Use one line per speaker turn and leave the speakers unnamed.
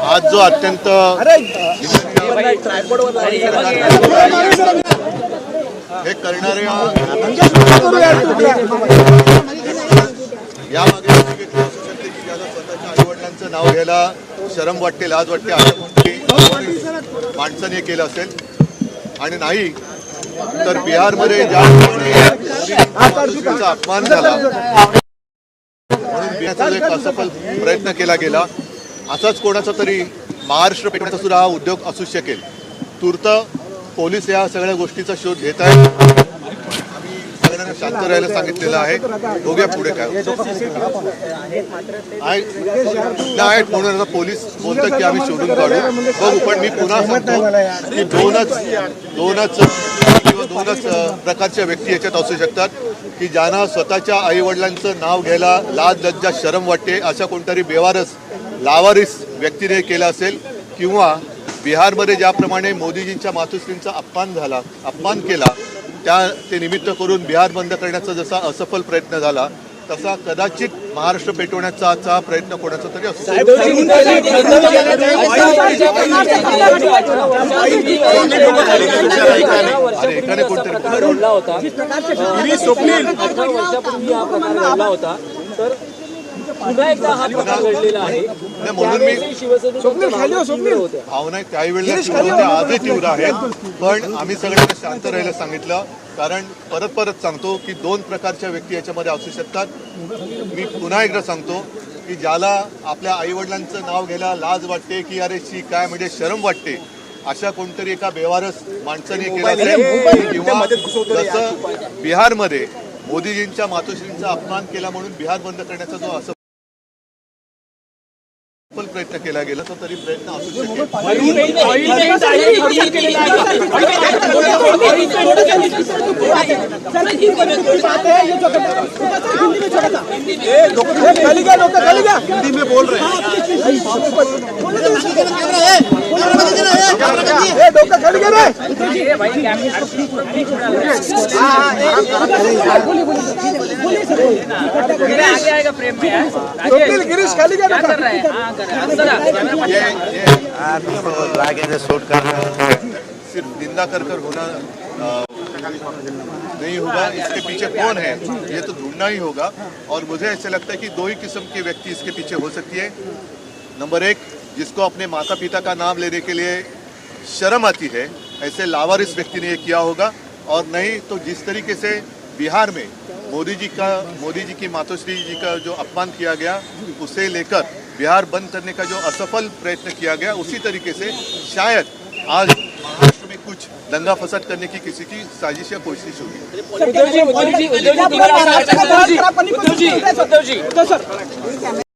आज जो अत्यंत हे करणाऱ्या यामागे स्वतःच्या आईवडिलांचं नाव घ्यायला शरम वाटते, लाज वाटते, अशा कोणत्याही माणसाने केलं असेल आणि नाही तर बिहारमध्ये ज्या अपमान झाला म्हणून बिहारचा एक असफल प्रयत्न केला गेला, असाच कोणाचा तरी महाराष्ट्र पेटण्याचा सुद्धा हा उद्योग असू शकेल. तूर्त पोलीस या सगळ्या गोष्टीचा शोध घेत आहेत. आम्ही सगळ्यांना शांत राहायला सांगितलेलं आहे. बघूया पुढे काय नाही म्हणून आता पोलीस बोलतात की आम्ही शोधून काढू, बघू. पण मी पुन्हा सांगतो की दोनच प्रकारच्या व्यक्ती याच्यात असू शकतात की ज्यांना स्वतःच्या आईवडिलांचं नाव घ्यायला लाज लज्जा शरम वाटते, अशा कोणतरी बेवारस लावारिस व्यक्तीने केला असेल, किंवा बिहारमध्ये ज्याप्रमाणे मोदीजींच्या मातोश्रींचा अपमान केला ते निमित्त करून बिहार बंद करण्याचा जसा असफल प्रयत्न झाला तसा कदाचित महाराष्ट्र पेटवण्याचा प्रयत्न कोणाचा तरी असू शकतो. एकाने कोणतरी म्हणून मी भावना त्याही वेळेला आजही तीव्र आहेत. पण आम्ही सगळ्यांना शांत राहायला सांगितलं, कारण परत सांगतो की दोन प्रकारच्या व्यक्ती याच्यामध्ये असू शकतात. मी पुन्हा एकदा सांगतो की ज्याला आपल्या आईवडिलांचं नाव घ्यायला लाज वाटते की अरे शी काय म्हणजे शरम वाटते, अशा कोणतरी एका बेवारस माणसाने केला असेल, किंवा जसं बिहारमध्ये मोदीजींच्या मातोश्रींचा अपमान केला म्हणून बिहार बंद करण्याचा जो असं प्रयत्न केला गेला तर तरी प्रयत्न असू शकेल. हिंदी में बोल रहे सिर्फ निंदा कर होना नहीं होगा. इसके पीछे कौन है ये तो ढूंढना ही होगा. और मुझे ऐसा लगता है कि दो ही किस्म की व्यक्ति इसके पीछे हो सकती है. नंबर एक, जिसको अपने माता पिता का नाम लेने के लिए शर्म आती है, ऐसे लावारिस व्यक्ति ने ये किया होगा. और नहीं तो जिस तरीके से बिहार में मोदी जी की मातोश्री जी का जो अपमान किया गया, उसे लेकर बिहार बंद करने का जो असफल प्रयत्न किया गया, उसी तरीके से शायद आज महाराष्ट्र में कुछ दंगा फसाद करने की किसी की साजिश या कोशिश होगी.